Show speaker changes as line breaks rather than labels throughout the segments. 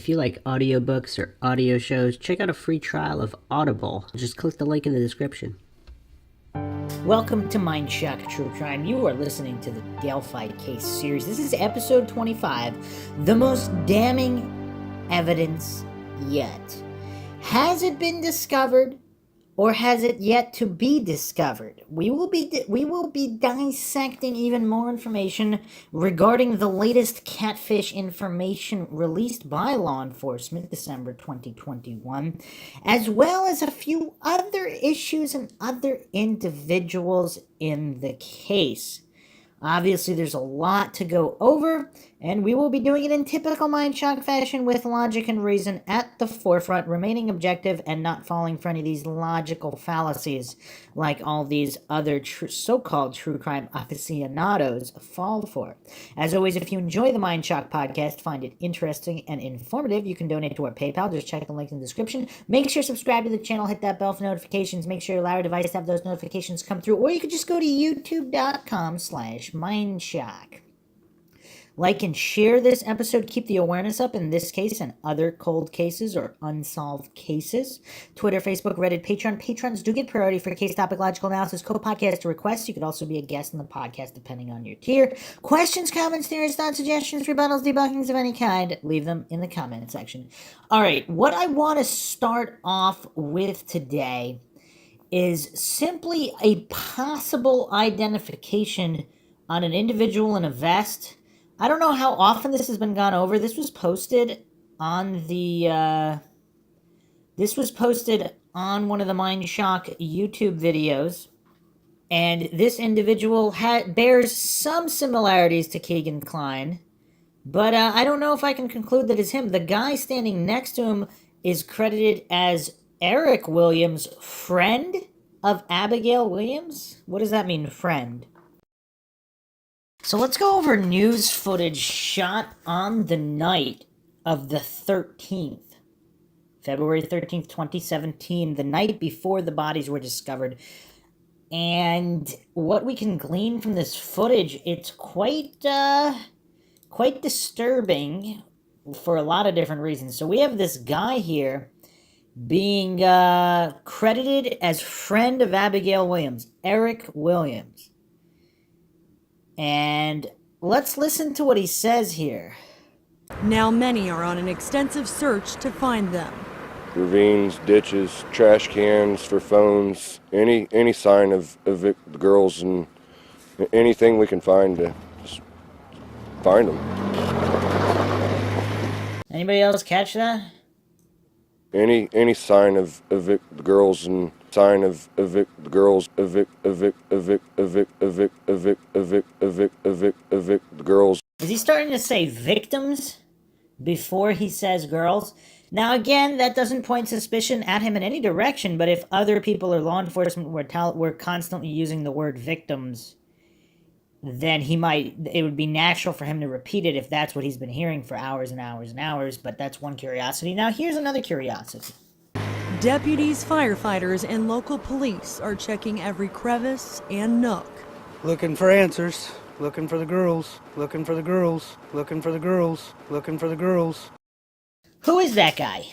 If you like audiobooks or audio shows, check out a free trial of Audible. Just click the link in the description. Welcome to Mindshock True Crime. You are listening to the Delphi case series. This is episode 25, the most damning evidence yet. Has it been discovered, or has it yet to be discovered? We will be dissecting even more information regarding the latest catfish information released by law enforcement December 2021, as well as a few other issues and other individuals in the case. Obviously, there's a lot to go over, and we will be doing it in typical Mindshock fashion with logic and reason at the forefront, remaining objective and not falling for any of these logical fallacies like all these other so-called true crime aficionados fall for. As always, if you enjoy the Mindshock podcast, find it interesting and informative, you can donate to our PayPal. Just check the link in the description. Make sure to subscribe to the channel, hit that bell for notifications, make sure you allow your device to have those notifications come through, or you could just go to youtube.com/Mindshock. Like and share this episode. Keep the awareness up in this case and other cold cases or unsolved cases. Twitter, Facebook, Reddit, Patreon. Patrons do get priority for case topic logical analysis, co-podcast requests. You could also be a guest in the podcast depending on your tier. Questions, comments, theories, thoughts, suggestions, rebuttals, debunkings of any kind, leave them in the comment section. All right, what I want to start off with today is simply a possible identification on an individual in a vest. I don't know how often this has been gone over. This was posted on the, this was posted on one of the Mindshock YouTube videos. And this individual bears some similarities to Keegan Klein. But I don't know if I can conclude that it's him. The guy standing next to him is credited as Eric Williams, friend of Abigail Williams? What does that mean, friend? So let's go over news footage shot on the night of the 13th, February 13th, 2017, the night before the bodies were discovered. And what we can glean from this footage, it's quite disturbing for a lot of different reasons. So we have this guy here being credited as friend of Abigail Williams, Eric Williams. And let's listen to what he says here.
Now many are on an extensive search to find them.
Ravines, ditches, trash cans for phones, any sign of the girls, and anything we can find to just find them.
Anybody else catch that?
Any sign of the girls and sign of the girls, the girls.
Is he starting to say victims before he says girls? Now again, that doesn't point suspicion at him in any direction, but if other people or law enforcement were constantly using the word victims, then it would be natural for him to repeat it if that's what he's been hearing for hours and hours and hours, but that's one curiosity. Now here's another curiosity.
Deputies, firefighters, and local police are checking every crevice and nook.
Looking for answers, looking for the girls, looking for the girls, looking for the girls, looking for the girls.
Who is that guy?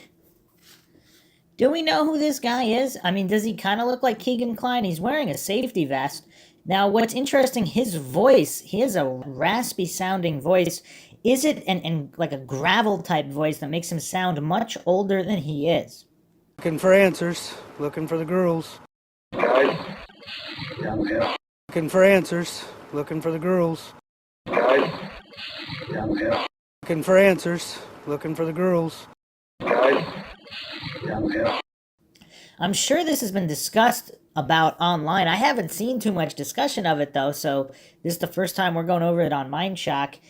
Do we know who this guy is? I mean, does he kind of look like Keegan Klein? He's wearing a safety vest. Now, what's interesting, his voice, he has a raspy sounding voice. Is it like a gravel type voice that makes him sound much older than he is?
Looking for answers, looking for the girls. Looking for answers, looking for the girls. Looking for answers, looking for the girls.
I'm sure this has been discussed about online. I haven't seen too much discussion of it, though, so this is the first time we're going over it on Mindshock.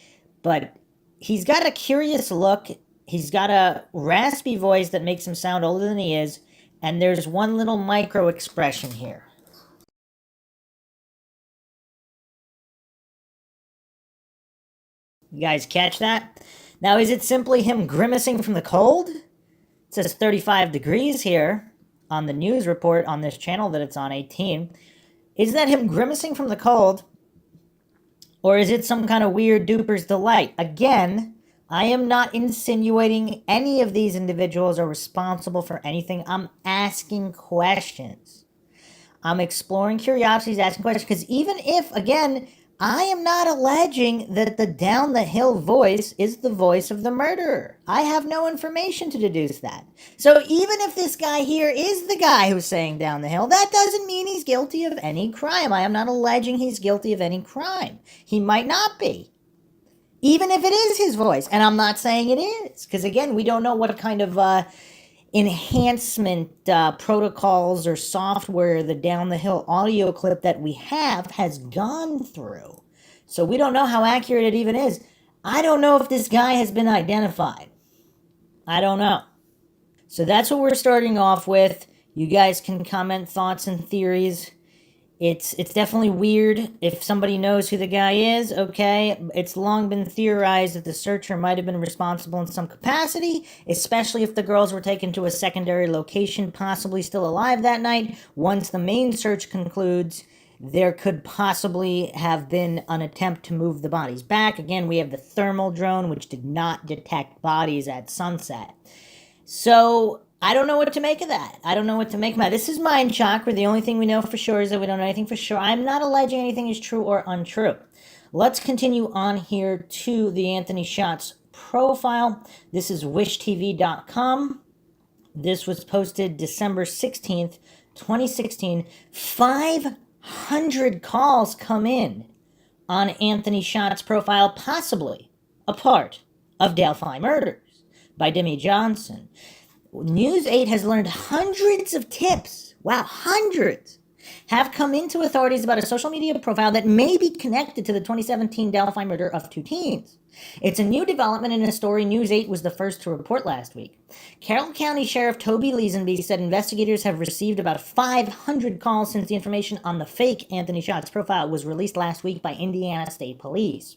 But he's got a curious look. He's got a raspy voice that makes him sound older than he is, and there's one little micro expression here. You guys catch that? Now, is it simply him grimacing from the cold? It says 35 degrees here on the news report on this channel that it's on, 18. Is that him grimacing from the cold? Or is it some kind of weird duper's delight? Again, I am not insinuating any of these individuals are responsible for anything. I'm asking questions. I'm exploring curiosities, asking questions, because even if, again, I am not alleging that the down the hill voice is the voice of the murderer. I have no information to deduce that. So even if this guy here is the guy who's saying down the hill, that doesn't mean he's guilty of any crime. I am not alleging he's guilty of any crime. He might not be. Even if it is his voice. And I'm not saying it is. Because again, we don't know what kind of enhancement protocols or software the down the hill audio clip that we have has gone through. So we don't know how accurate it even is. I don't know if this guy has been identified. I don't know. So that's what we're starting off with. You guys can comment thoughts and theories. It's definitely weird. If somebody knows who the guy is, okay. It's long been theorized that the searcher might have been responsible in some capacity, especially if the girls were taken to a secondary location, possibly still alive that night. Once the main search concludes, there could possibly have been an attempt to move the bodies back. Again, we have the thermal drone, which did not detect bodies at sunset. So I don't know what to make of that. I don't know what to make of that. This is Mindshock, where the only thing we know for sure is that we don't know anything for sure. I'm not alleging anything is true or untrue. Let's continue on here to the Anthony Shots profile. This is wishtv.com. This was posted December 16th, 2016. 500 calls come in on Anthony Shots profile, possibly a part of Delphi murders by Demi Johnson. News 8 has learned hundreds of tips. Wow, hundreds have come into authorities about a social media profile that may be connected to the 2017 Delphi murder of 2 teens. It's a new development in a story News 8 was the first to report last week. Carroll County Sheriff Toby Leesenby said investigators have received about 500 calls since the information on the fake Anthony Shots profile was released last week by Indiana State Police.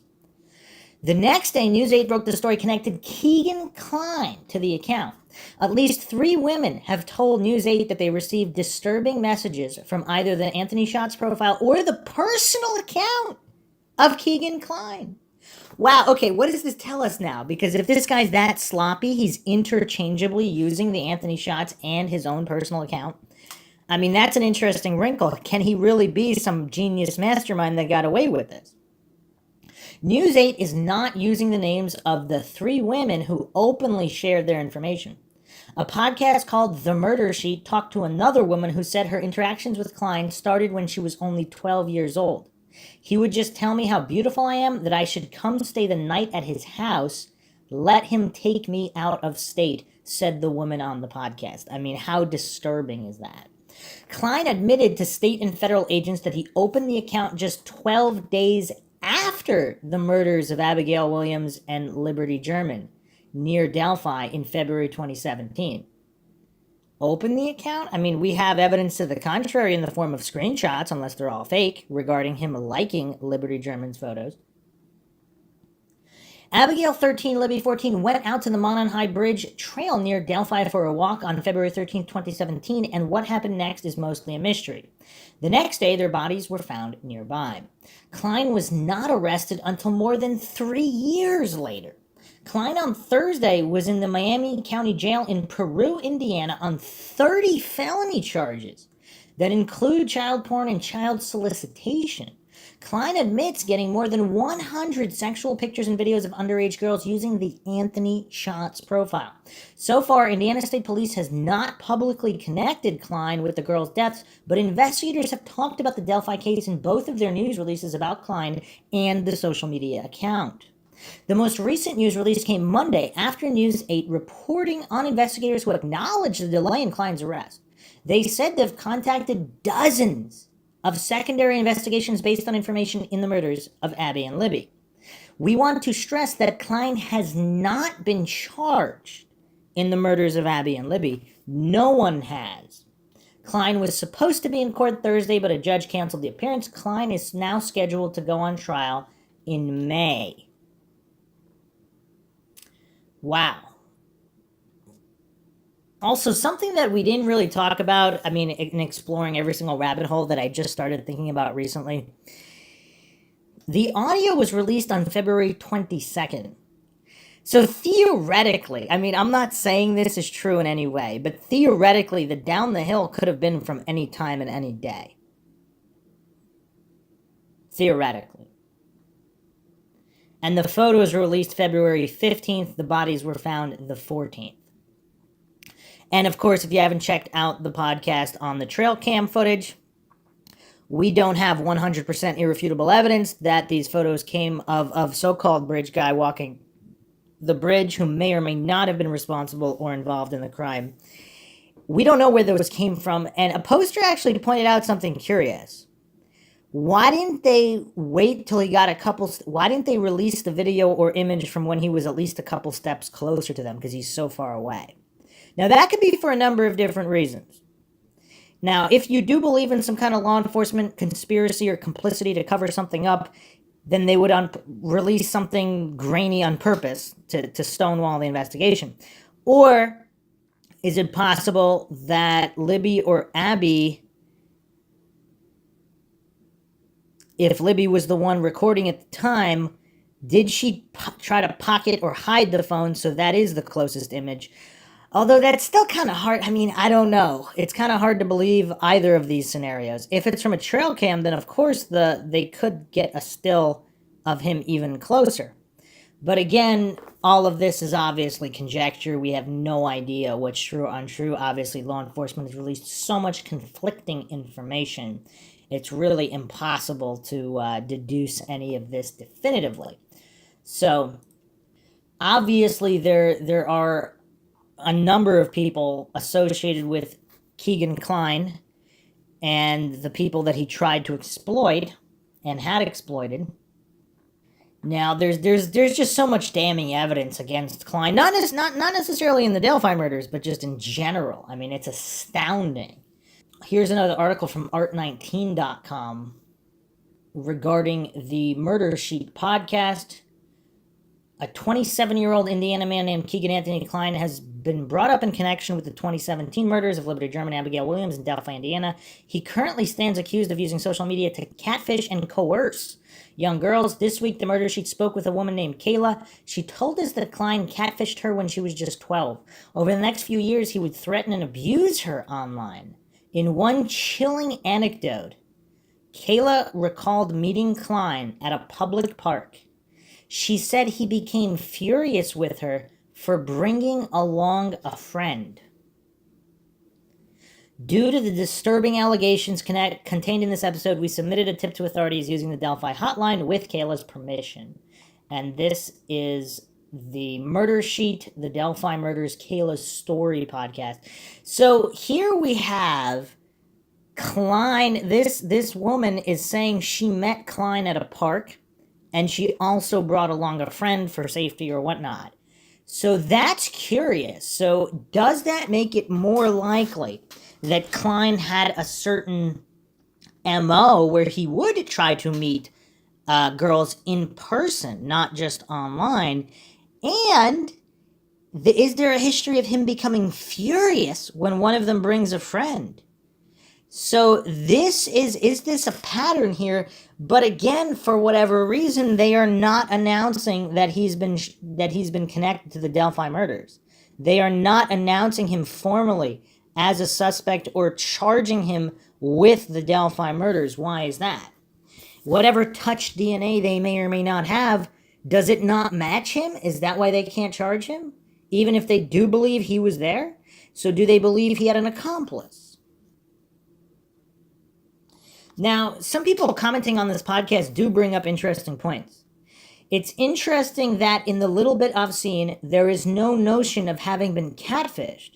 The next day, News 8 broke the story connected Keegan Klein to the account. At least 3 women have told News 8 that they received disturbing messages from either the Anthony Shots profile or the personal account of Keegan Klein. Wow, okay, what does this tell us now? Because if this guy's that sloppy, he's interchangeably using the Anthony Shots and his own personal account. I mean, that's an interesting wrinkle. Can he really be some genius mastermind that got away with this? News 8 is not using the names of the 3 women who openly shared their information. A podcast called The Murder Sheet talked to another woman who said her interactions with Klein started when she was only 12 years old. He would just tell me how beautiful I am, that I should come stay the night at his house, let him take me out of state, said the woman on the podcast. I mean, how disturbing is that? Klein admitted to state and federal agents that he opened the account just 12 days after the murders of Abigail Williams and Liberty German near Delphi in February 2017. Open the account? I mean, we have evidence to the contrary in the form of screenshots, unless they're all fake, regarding him liking Liberty German's photos. Abigail 13, Libby 14 went out to the Monon High Bridge trail near Delphi for a walk on February 13, 2017, and what happened next is mostly a mystery. The next day, their bodies were found nearby. Klein was not arrested until more than 3 years later. Klein on Thursday was in the Miami County Jail in Peru, Indiana on 30 felony charges that include child porn and child solicitation. Klein admits getting more than 100 sexual pictures and videos of underage girls using the Anthony Shots profile. So far, Indiana State Police has not publicly connected Klein with the girls' deaths, but investigators have talked about the Delphi case in both of their news releases about Klein and the social media account. The most recent news release came Monday after News 8 reporting on investigators who acknowledged the delay in Klein's arrest. They said they've contacted dozens of secondary investigations based on information in the murders of Abby and Libby. We want to stress that Klein has not been charged in the murders of Abby and Libby. No one has. Klein was supposed to be in court Thursday, but a judge canceled the appearance. Klein is now scheduled to go on trial in May. Wow. Also, something that we didn't really talk about, I mean, in exploring every single rabbit hole that I just started thinking about recently, the audio was released on February 22nd. So theoretically, I mean, I'm not saying this is true in any way, but theoretically, the down the hill could have been from any time and any day. Theoretically. And the photos were released February 15th. The bodies were found the 14th. And of course, if you haven't checked out the podcast on the trail cam footage, we don't have 100% irrefutable evidence that these photos came of so-called bridge guy walking the bridge who may or may not have been responsible or involved in the crime. We don't know where those came from. And a poster actually pointed out something curious. Why didn't they wait till he got why didn't they release the video or image from when he was at least a couple steps closer to them, because he's so far away? Now, that could be for a number of different reasons. Now, if you do believe in some kind of law enforcement conspiracy or complicity to cover something up, then they would release something grainy on purpose to stonewall the investigation. Or is it possible that Libby or Abby, if Libby was the one recording at the time, did she try to pocket or hide the phone so that is the closest image? Although that's still kind of hard. I mean, I don't know. It's kind of hard to believe either of these scenarios. If it's from a trail cam, then of course they could get a still of him even closer. But again, all of this is obviously conjecture. We have no idea what's true or untrue. Obviously, law enforcement has released so much conflicting information. It's really impossible to deduce any of this definitively. So, obviously, there are a number of people associated with Keegan Klein and the people that he tried to exploit and had exploited. Now, there's just so much damning evidence against Klein, not necessarily in the Delphi murders, but just in general. I mean, it's astounding. Here's another article from art19.com regarding the Murder Sheet podcast. A 27-year-old Indiana man named Keegan Anthony Klein has been brought up in connection with the 2017 murders of Liberty German Abigail Williams in Delphi, Indiana. He currently stands accused of using social media to catfish and coerce young girls. This week, the Murder Sheet spoke with a woman named Kayla. She told us that Klein catfished her when she was just 12. Over the next few years, he would threaten and abuse her online. In one chilling anecdote, Kayla recalled meeting Klein at a public park. She said he became furious with her for bringing along a friend. Due to the disturbing allegations contained in this episode, we submitted a tip to authorities using the Delphi hotline with Kayla's permission. And this is the Murder Sheet, the Delphi Murders, Kayla's Story podcast. So here we have Klein. This woman is saying she met Klein at a park, and she also brought along a friend for safety or whatnot. So that's curious. So does that make it more likely that Klein had a certain MO where he would try to meet girls in person, not just online? And is there a history of him becoming furious when one of them brings a friend? So is this a pattern here? But again, for whatever reason, they are not announcing that he's been connected to the Delphi murders. They are not announcing him formally as a suspect or charging him with the Delphi murders. Why is that? Whatever touch DNA they may or may not have, does it not match him? Is that why they can't charge him? Even if they do believe he was there? So do they believe he had an accomplice? Now, some people commenting on this podcast do bring up interesting points. It's interesting that in the little bit I've seen, there is no notion of having been catfished.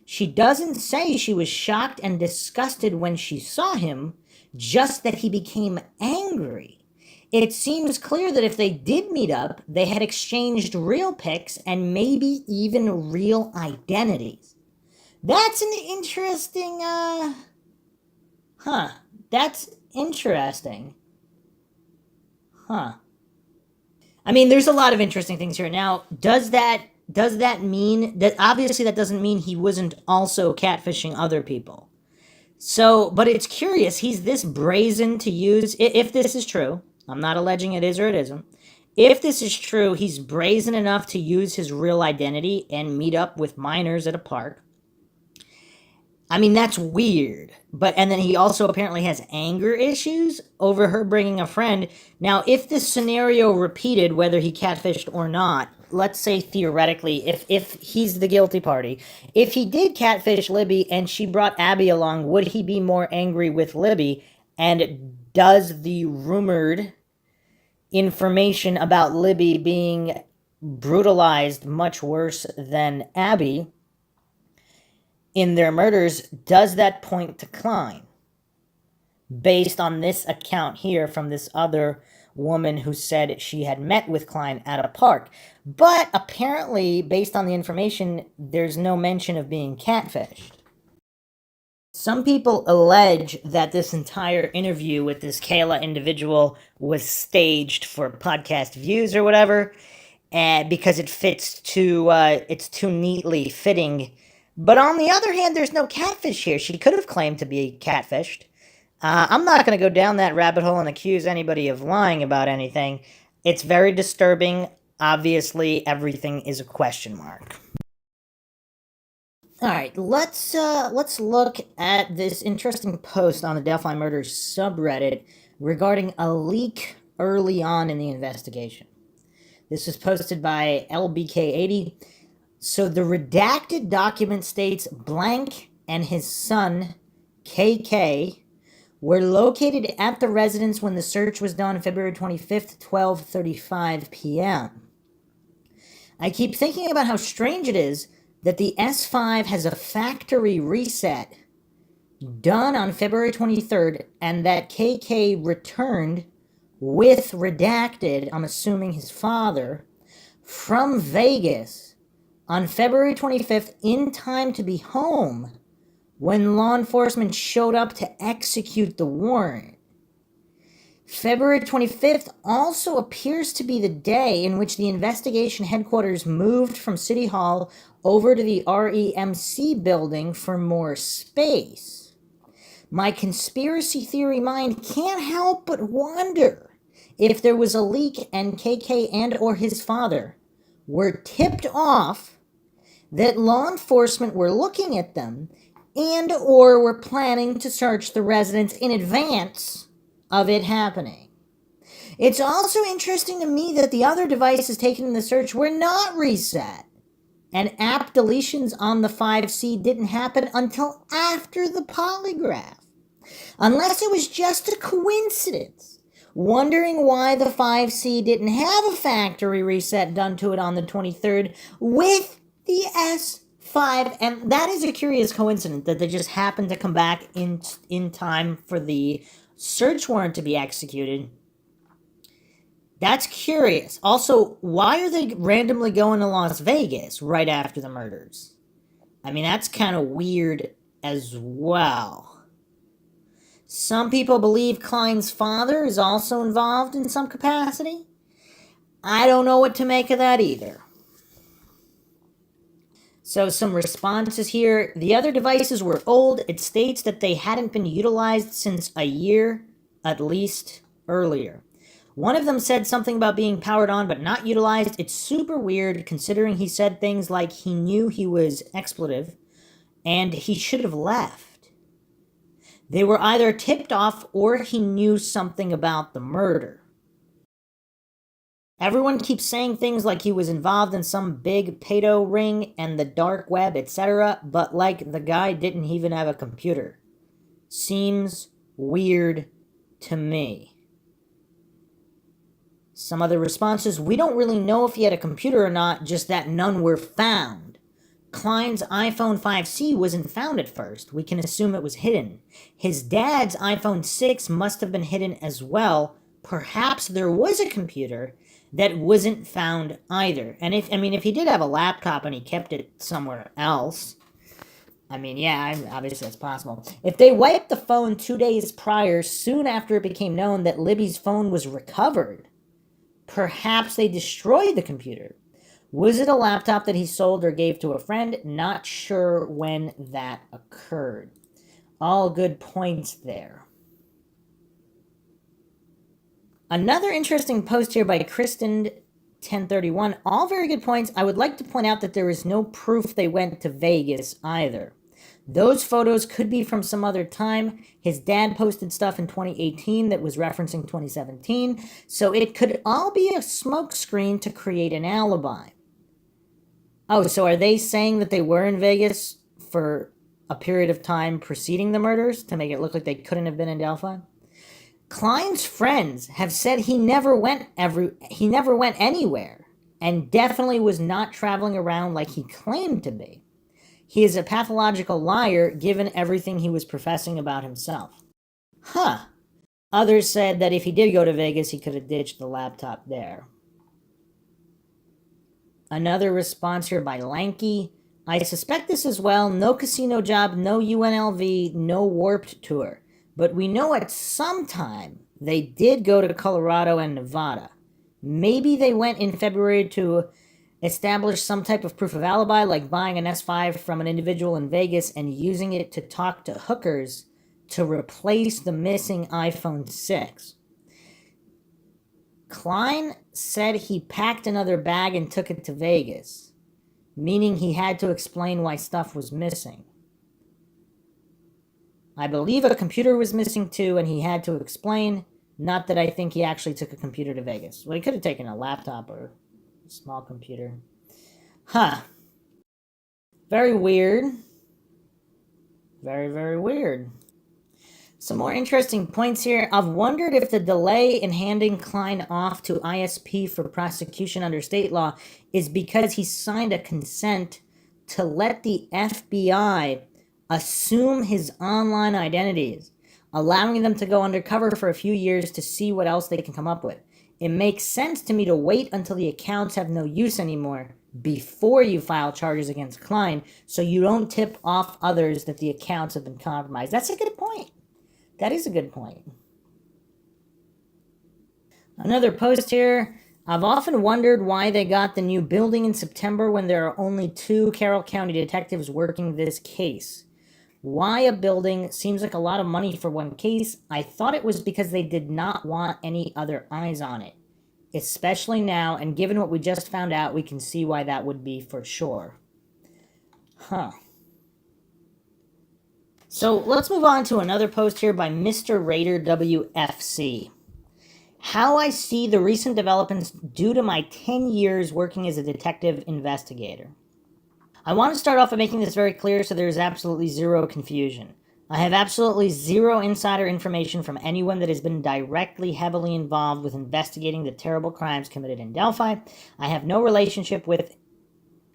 She doesn't say she was shocked and disgusted when she saw him, just that he became angry. It seems clear that if they did meet up, they had exchanged real pics and maybe even real identities. That's an interesting, That's interesting. I mean, there's a lot of interesting things here. Now, does that mean that, obviously that doesn't mean he wasn't also catfishing other people. So, but it's curious, he's this brazen to use, if this is true, I'm not alleging it is or it isn't, If this is true, he's brazen enough to use his real identity and meet up with minors at a park. I mean, that's weird. And then he also apparently has anger issues over her bringing a friend. Now, if this scenario repeated, whether he catfished or not, let's say theoretically, if he's the guilty party, if he did catfish Libby and she brought Abby along, would he be more angry with Libby? And does the rumored information about Libby being brutalized much worse than Abby in their murders, does that point to Klein? Based on this account here from this other woman who said she had met with Klein at a park. But apparently, based on the information, there's no mention of being catfished. Some people allege that this entire interview with this Kayla individual was staged for podcast views or whatever, because it fits it's too neatly fitting. But on the other hand, there's no catfish here. She could have claimed to be catfished. I'm not going to go down that rabbit hole and accuse anybody of lying about anything. It's very disturbing. Obviously, everything is a question mark. All right, let's look at this interesting post on the Delphi Murders subreddit regarding a leak early on in the investigation. This was posted by LBK80. So the redacted document states Blank and his son, KK, were located at the residence when the search was done February 25th, 12:35 p.m. I keep thinking about how strange it is that the S5 has a factory reset done on February 23rd and that KK returned with redacted, I'm assuming his father, from Vegas on February 25th in time to be home when law enforcement showed up to execute the warrant. February 25th also appears to be the day in which the investigation headquarters moved from City Hall over to the REMC building for more space. My conspiracy theory mind can't help but wonder if there was a leak and KK and or his father were tipped off that law enforcement were looking at them and or were planning to search the residence in advance of it happening. It's also interesting to me that the other devices taken in the search were not reset, and app deletions on the 5C didn't happen until after the polygraph. Unless it was just a coincidence. Wondering why the 5C didn't have a factory reset done to it on the 23rd with the S5. And that is a curious coincidence that they just happened to come back in time for the search warrant to be executed. That's curious. Also, why are they randomly going to Las Vegas right after the murders? I mean, that's kind of weird as well. Some people believe Klein's father is also involved in some capacity. I don't know what to make of that either. So some responses here. The other devices were old. It states that they hadn't been utilized since a year, at least, earlier. One of them said something about being powered on but not utilized. It's super weird considering he said things like he knew he was expletive and he should have left. They were either tipped off or he knew something about the murder. Everyone keeps saying things like he was involved in some big pedo ring and the dark web, etc., but like the guy didn't even have a computer. Seems weird to me. Some other responses, we don't really know if he had a computer or not, just that none were found. Klein's iPhone 5C wasn't found at first. We can assume it was hidden. His dad's iPhone 6 must have been hidden as well. Perhaps there was a computer that wasn't found either. And if he did have a laptop and he kept it somewhere else, obviously that's possible. If they wiped the phone 2 days prior, soon after it became known that Libby's phone was recovered, perhaps they destroyed the computer. Was it a laptop that he sold or gave to a friend? Not sure when that occurred. All good points there. Another interesting post here by Kristen1031. All very good points. I would like to point out that there is no proof they went to Vegas either. Those photos could be from some other time. His dad posted stuff in 2018 that was referencing 2017. So it could all be a smokescreen to create an alibi. Oh, so are they saying that they were in Vegas for a period of time preceding the murders to make it look like they couldn't have been in Delphi? Klein's friends have said he never went anywhere and definitely was not traveling around like he claimed to be. He is a pathological liar given everything he was professing about himself. Huh. Others said that if he did go to Vegas, he could have ditched the laptop there. Another response here by Lanky. I suspect this as well. No casino job, no UNLV, no Warped Tour. But we know at some time they did go to Colorado and Nevada. Maybe they went in February to establish some type of proof of alibi, like buying an S5 from an individual in Vegas and using it to talk to hookers to replace the missing iPhone 6. Klein said he packed another bag and took it to Vegas, meaning he had to explain why stuff was missing. I believe a computer was missing too, and he had to explain. Not that I think he actually took a computer to Vegas. Well, he could have taken a laptop or a small computer. Huh. Very weird. Very, very weird. Some more interesting points here. I've wondered if the delay in handing Klein off to ISP for prosecution under state law is because he signed a consent to let the FBI assume his online identities, allowing them to go undercover for a few years to see what else they can come up with. It makes sense to me to wait until the accounts have no use anymore before you file charges against Klein so you don't tip off others that the accounts have been compromised. That's a good point. That is a good point. Another post here. I've often wondered why they got the new building in September when there are only 2 Carroll County detectives working this case. Why a building? Seems like a lot of money for one case. I thought it was because they did not want any other eyes on it. Especially now, and given what we just found out, we can see why that would be for sure. Huh. So let's move on to another post here by Mr. Raider WFC. How I see the recent developments due to my 10 years working as a detective investigator. I want to start off by making this very clear so there is absolutely zero confusion. I have absolutely zero insider information from anyone that has been directly heavily involved with investigating the terrible crimes committed in Delphi. I have no relationship with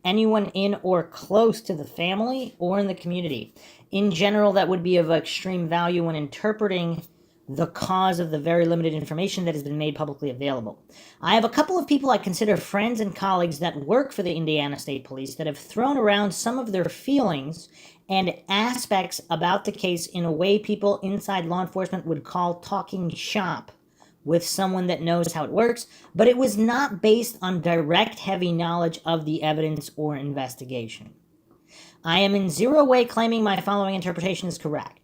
anyone in or close to the family or in the community. In general, that would be of extreme value when interpreting the cause of the very limited information that has been made publicly available. I have a couple of people I consider friends and colleagues that work for the Indiana State Police that have thrown around some of their feelings and aspects about the case in a way people inside law enforcement would call talking shop with someone that knows how it works, but it was not based on direct heavy knowledge of the evidence or investigation. I am in zero way claiming my following interpretation is correct.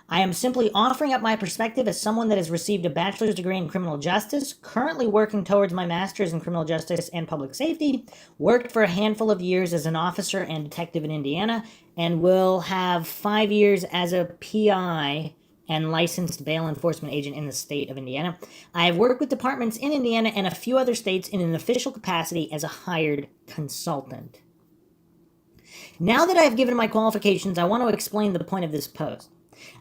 I am simply offering up my perspective as someone that has received a bachelor's degree in criminal justice, currently working towards my master's in criminal justice and public safety, worked for a handful of years as an officer and detective in Indiana, and will have 5 years as a PI and licensed bail enforcement agent in the state of Indiana. I have worked with departments in Indiana and a few other states in an official capacity as a hired consultant. Now that I have given my qualifications, I want to explain the point of this post.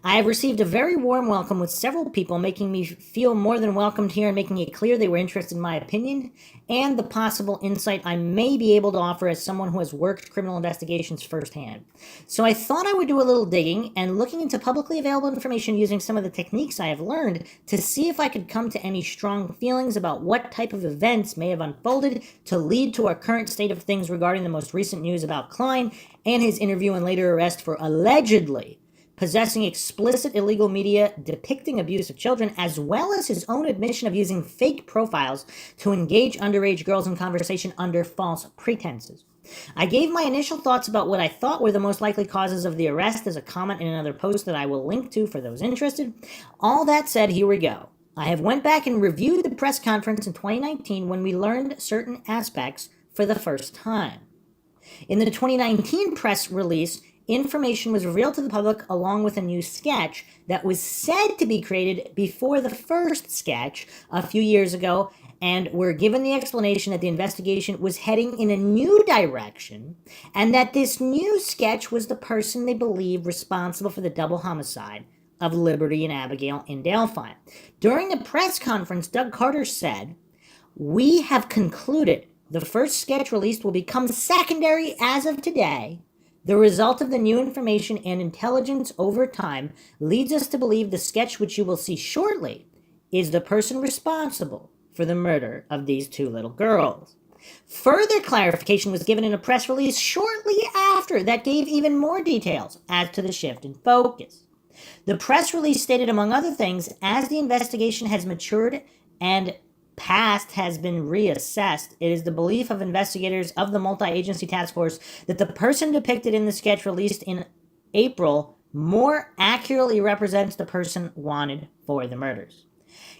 I have received a very warm welcome with several people making me feel more than welcomed here and making it clear they were interested in my opinion and the possible insight I may be able to offer as someone who has worked criminal investigations firsthand. So I thought I would do a little digging and looking into publicly available information using some of the techniques I have learned to see if I could come to any strong feelings about what type of events may have unfolded to lead to our current state of things regarding the most recent news about Klein and his interview and later arrest for allegedly possessing explicit illegal media depicting abuse of children, as well as his own admission of using fake profiles to engage underage girls in conversation under false pretenses. I gave my initial thoughts about what I thought were the most likely causes of the arrest as a comment in another post that I will link to for those interested. All that said, here we go. I have went back and reviewed the press conference in 2019 when we learned certain aspects for the first time. In the 2019 press release, information was revealed to the public along with a new sketch that was said to be created before the first sketch a few years ago, and were given the explanation that the investigation was heading in a new direction, and that this new sketch was the person they believe responsible for the double homicide of Liberty and Abigail in Delphi. During the press conference, Doug Carter said, "We have concluded the first sketch released will become secondary as of today. The result of the new information and intelligence over time leads us to believe the sketch which you will see shortly is the person responsible for the murder of these two little girls." Further clarification was given in a press release shortly after that gave even more details as to the shift in focus. The press release stated, among other things, as the investigation has matured and past has been reassessed, it is the belief of investigators of the multi-agency task force that the person depicted in the sketch released in April more accurately represents the person wanted for the murders.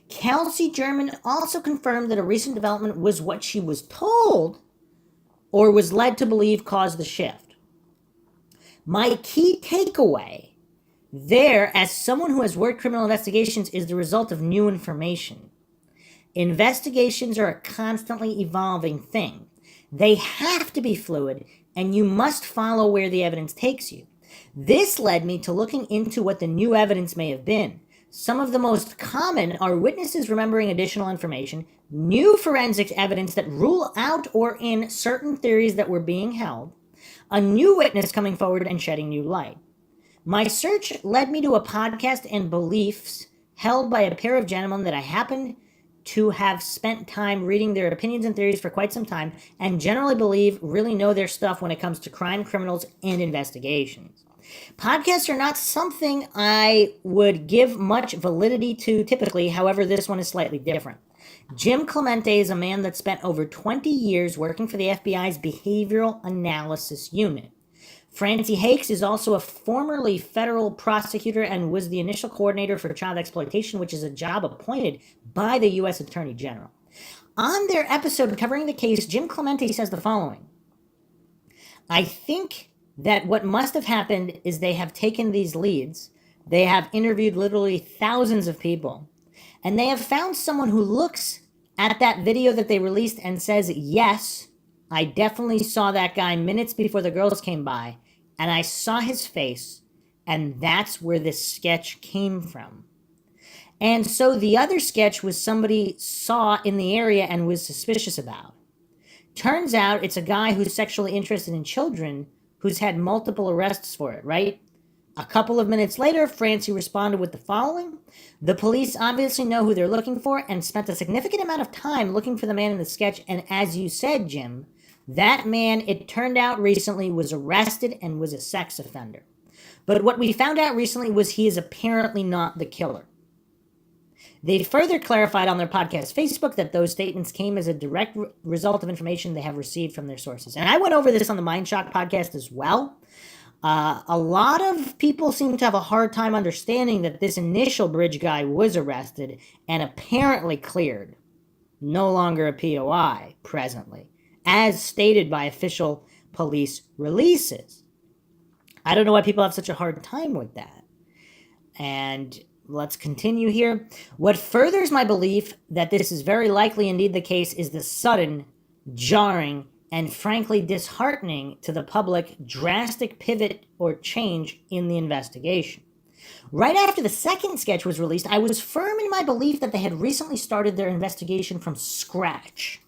Kelsey German also confirmed that a recent development was what she was told or was led to believe caused the shift. My key takeaway there, as someone who has worked criminal investigations, is the result of new information. Investigations are a constantly evolving thing. They have to be fluid, and you must follow where the evidence takes you. This led me to looking into what the new evidence may have been. Some of the most common are witnesses remembering additional information, new forensic evidence that rule out or in certain theories that were being held, a new witness coming forward and shedding new light. My search led me to a podcast and beliefs held by a pair of gentlemen that I happened to have spent time reading their opinions and theories for quite some time, and generally believe really know their stuff when it comes to crime, criminals, and investigations. Podcasts are not something I would give much validity to typically, however, this one is slightly different. Jim Clemente is a man that spent over 20 years working for the FBI's Behavioral Analysis Unit. Francie Hakes is also a formerly federal prosecutor and was the initial coordinator for child exploitation, which is a job appointed by the U.S. Attorney General. On their episode covering the case, Jim Clemente says the following: "I think that what must have happened is they have taken these leads, they have interviewed literally thousands of people, and they have found someone who looks at that video that they released and says, yes, I definitely saw that guy minutes before the girls came by, and I saw his face, and that's where this sketch came from." And so the other sketch was somebody saw in the area and was suspicious about. Turns out it's a guy who's sexually interested in children who's had multiple arrests for it, right? A couple of minutes later, Francie responded with the following: "The police obviously know who they're looking for and spent a significant amount of time looking for the man in the sketch, and as you said, Jim, that man, it turned out recently, was arrested and was a sex offender. But what we found out recently was he is apparently not the killer." They further clarified on their podcast Facebook that those statements came as a direct result of information they have received from their sources. And I went over this on the Mindshock podcast as well. A lot of people seem to have a hard time understanding that this initial bridge guy was arrested and apparently cleared. No longer a POI presently, as stated by official police releases. I don't know why people have such a hard time with that. And let's continue here. What furthers my belief that this is very likely indeed the case is the sudden, jarring, and frankly disheartening to the public drastic pivot or change in the investigation. Right after the second sketch was released, I was firm in my belief that they had recently started their investigation from scratch.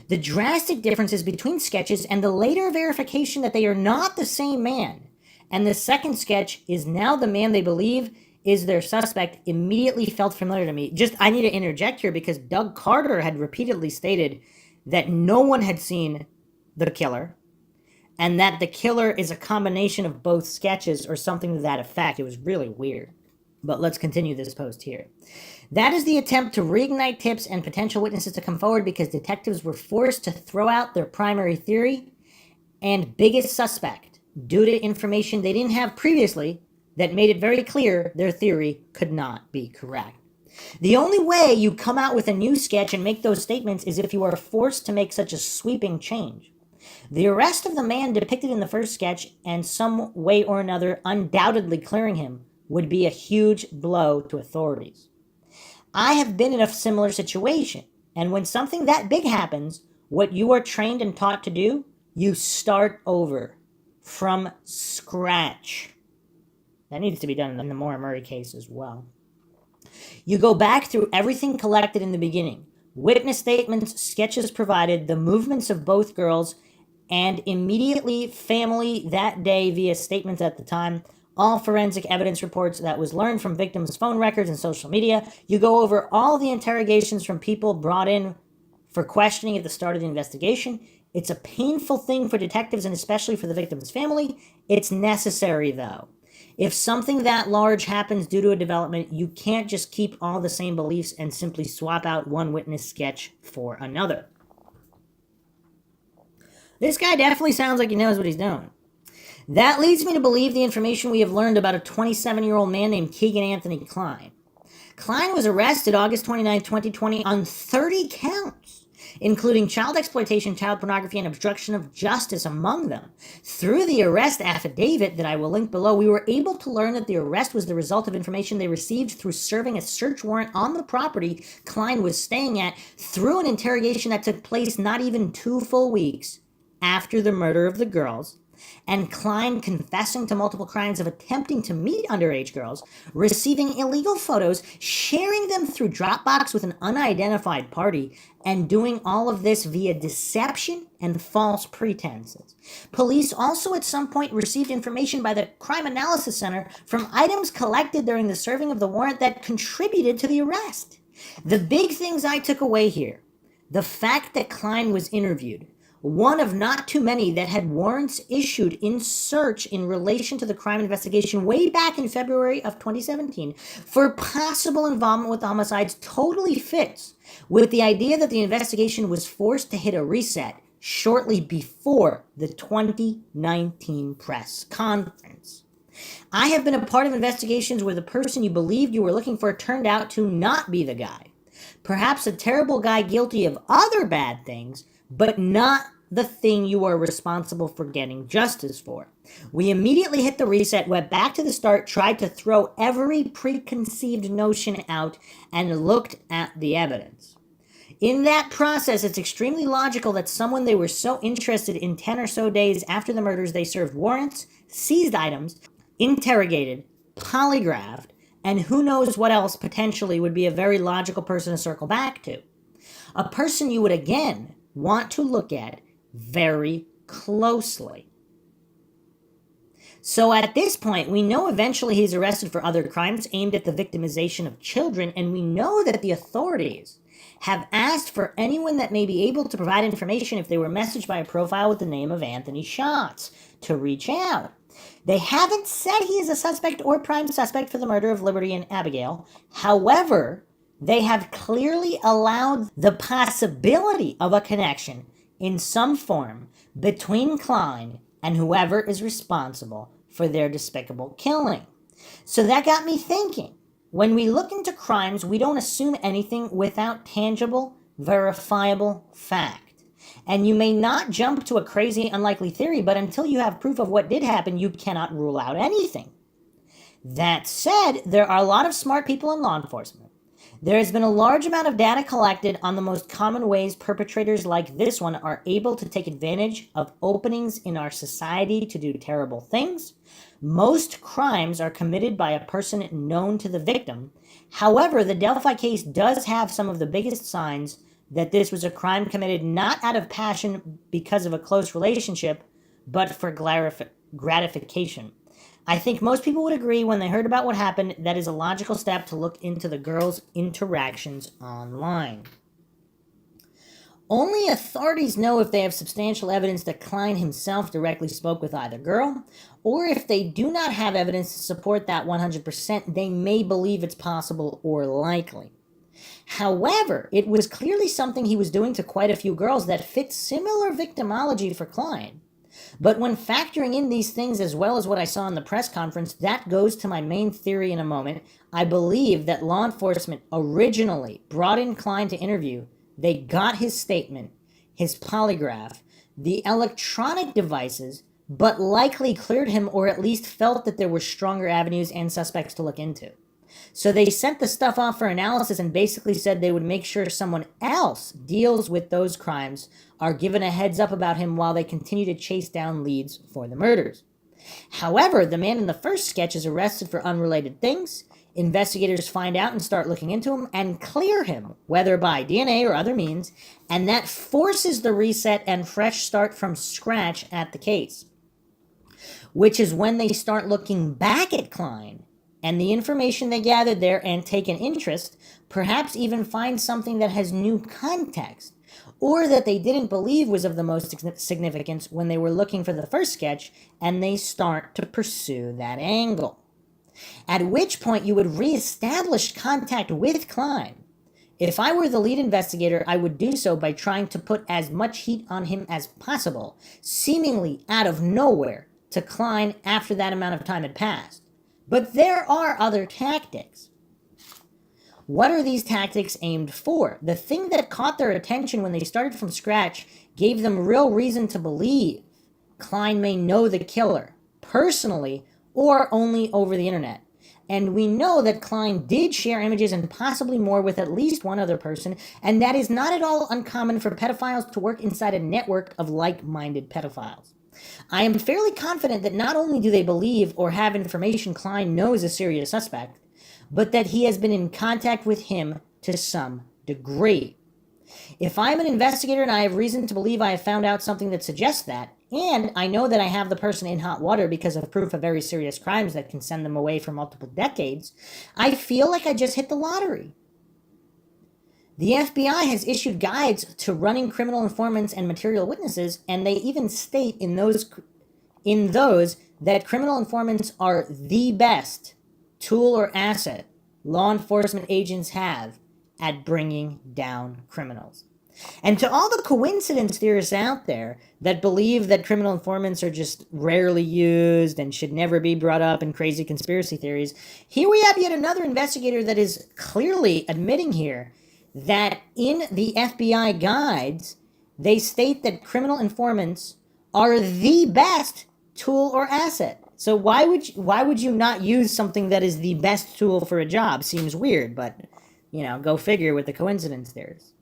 The drastic differences between sketches and the later verification that they are not the same man, and the second sketch is now the man they believe is their suspect, immediately felt familiar to me. I need to interject here because Doug Carter had repeatedly stated that no one had seen the killer and that the killer is a combination of both sketches or something to that effect. It was really weird. But let's continue this post here. That is the attempt to reignite tips and potential witnesses to come forward because detectives were forced to throw out their primary theory and biggest suspect due to information they didn't have previously that made it very clear their theory could not be correct. The only way you come out with a new sketch and make those statements is if you are forced to make such a sweeping change. The arrest of the man depicted in the first sketch and some way or another undoubtedly clearing him would be a huge blow to authorities. I have been in a similar situation, and when something that big happens, what you are trained and taught to do, you start over from scratch. That needs to be done in the Maura Murray case as well. You go back through everything collected in the beginning. Witness statements, sketches provided, the movements of both girls, and immediately family that day via statements at the time, all forensic evidence reports that was learned from victims' phone records and social media. You go over all the interrogations from people brought in for questioning at the start of the investigation. It's a painful thing for detectives and especially for the victim's family. It's necessary, though. If something that large happens due to a development, you can't just keep all the same beliefs and simply swap out one witness sketch for another. This guy definitely sounds like he knows what he's doing. That leads me to believe the information we have learned about a 27-year-old man named Keegan Anthony Klein. Klein was arrested August 29, 2020 on 30 counts, including child exploitation, child pornography, and obstruction of justice among them. Through the arrest affidavit that I will link below, we were able to learn that the arrest was the result of information they received through serving a search warrant on the property Klein was staying at through an interrogation that took place not even 2 full weeks after the murder of the girls, and Klein confessing to multiple crimes of attempting to meet underage girls, receiving illegal photos, sharing them through Dropbox with an unidentified party, and doing all of this via deception and false pretenses. Police also at some point received information by the Crime Analysis Center from items collected during the serving of the warrant that contributed to the arrest. The big things I took away here: the fact that Klein was interviewed, one of not too many that had warrants issued in search in relation to the crime investigation way back in February of 2017 for possible involvement with the homicides, totally fits with the idea that the investigation was forced to hit a reset shortly before the 2019 press conference. I have been a part of investigations where the person you believed you were looking for turned out to not be the guy. Perhaps a terrible guy guilty of other bad things, but not the thing you are responsible for getting justice for. We immediately hit the reset, went back to the start, tried to throw every preconceived notion out, and looked at the evidence. In that process, it's extremely logical that someone they were so interested in 10 or so days after the murders, they served warrants, seized items, interrogated, polygraphed, and who knows what else potentially would be a very logical person to circle back to. A person you would again want to look at very closely. So at this point, we know eventually he's arrested for other crimes aimed at the victimization of children, and we know that the authorities have asked for anyone that may be able to provide information if they were messaged by a profile with the name of Anthony Schatz to reach out. They haven't said he is a suspect or prime suspect for the murder of Libby and Abigail. However, they have clearly allowed the possibility of a connection in some form between Klein and whoever is responsible for their despicable killing. So that got me thinking. When we look into crimes, we don't assume anything without tangible, verifiable fact. And you may not jump to a crazy, unlikely theory, but until you have proof of what did happen, you cannot rule out anything. That said, there are a lot of smart people in law enforcement. There has been a large amount of data collected on the most common ways perpetrators like this one are able to take advantage of openings in our society to do terrible things. Most crimes are committed by a person known to the victim. However, the Delphi case does have some of the biggest signs that this was a crime committed not out of passion because of a close relationship, but for gratification. I think most people would agree when they heard about what happened, that is a logical step to look into the girls' interactions online. Only authorities know if they have substantial evidence that Klein himself directly spoke with either girl, or if they do not have evidence to support that 100%, they may believe it's possible or likely. However, it was clearly something he was doing to quite a few girls that fit similar victimology for Klein. But when factoring in these things as well as what I saw in the press conference, that goes to my main theory in a moment. I believe that law enforcement originally brought in Klein to interview. They got his statement, his polygraph, the electronic devices, but likely cleared him or at least felt that there were stronger avenues and suspects to look into. So they sent the stuff off for analysis and basically said they would make sure someone else deals with those crimes, are given a heads up about him while they continue to chase down leads for the murders. However, the man in the first sketch is arrested for unrelated things. Investigators find out and start looking into him and clear him, whether by DNA or other means, and that forces the reset and fresh start from scratch at the case. Which is when they start looking back at Klein and the information they gathered there and take an interest, perhaps even find something that has new context, or that they didn't believe was of the most significance when they were looking for the first sketch, and they start to pursue that angle. At which point you would reestablish contact with Klein. If I were the lead investigator, I would do so by trying to put as much heat on him as possible, seemingly out of nowhere, to Klein after that amount of time had passed. But there are other tactics. What are these tactics aimed for? The thing that caught their attention when they started from scratch gave them real reason to believe Klein may know the killer, personally or only over the internet. And we know that Klein did share images and possibly more with at least one other person, and that is not at all uncommon for pedophiles to work inside a network of like-minded pedophiles. I am fairly confident that not only do they believe or have information Klein knows a serious suspect, but that he has been in contact with him to some degree. If I'm an investigator and I have reason to believe I have found out something that suggests that, and I know that I have the person in hot water because of proof of very serious crimes that can send them away for multiple decades, I feel like I just hit the lottery. The FBI has issued guides to running criminal informants and material witnesses, and they even state in those that criminal informants are the best tool or asset law enforcement agents have at bringing down criminals. And to all the coincidence theorists out there that believe that criminal informants are just rarely used and should never be brought up in crazy conspiracy theories, here we have yet another investigator that is clearly admitting here that in the FBI guides, they state that criminal informants are the best tool or asset. So why would you not use something that is the best tool for a job? Seems weird, but, go figure with the coincidence theories.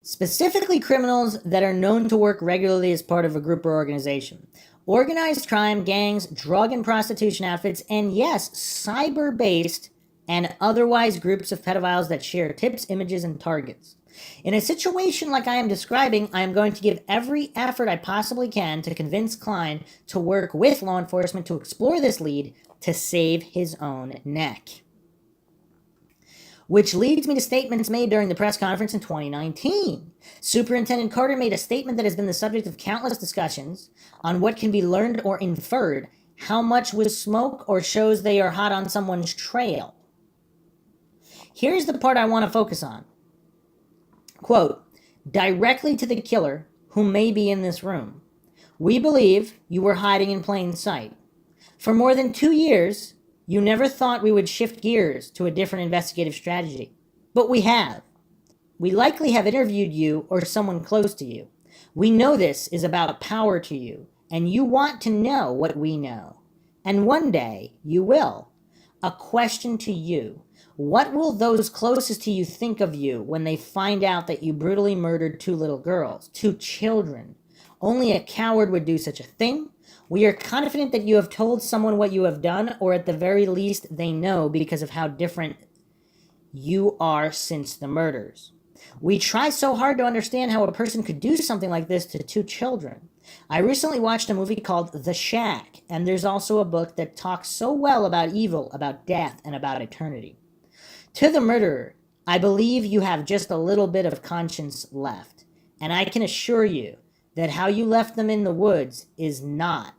Specifically criminals that are known to work regularly as part of a group or organization. Organized crime, gangs, drug and prostitution outfits, and yes, cyber-based and otherwise groups of pedophiles that share tips, images, and targets. In a situation like I am describing, I am going to give every effort I possibly can to convince Klein to work with law enforcement to explore this lead to save his own neck. Which leads me to statements made during the press conference in 2019. Superintendent Carter made a statement that has been the subject of countless discussions on what can be learned or inferred, how much was smoke or shows they are hot on someone's trail. Here's the part I want to focus on. Quote, directly to the killer who may be in this room. We believe you were hiding in plain sight. For more than 2 years, you never thought we would shift gears to a different investigative strategy. But we have. We likely have interviewed you or someone close to you. We know this is about power to you, and you want to know what we know. And one day, you will. A question to you. What will those closest to you think of you when they find out that you brutally murdered 2 little girls, 2 children? Only a coward would do such a thing. We are confident that you have told someone what you have done, or at the very least they know because of how different you are since the murders. We try so hard to understand how a person could do something like this to 2 children. I recently watched a movie called The Shack, and there's also a book that talks so well about evil, about death, and about eternity. To the murderer, I believe you have just a little bit of conscience left, and I can assure you that how you left them in the woods is not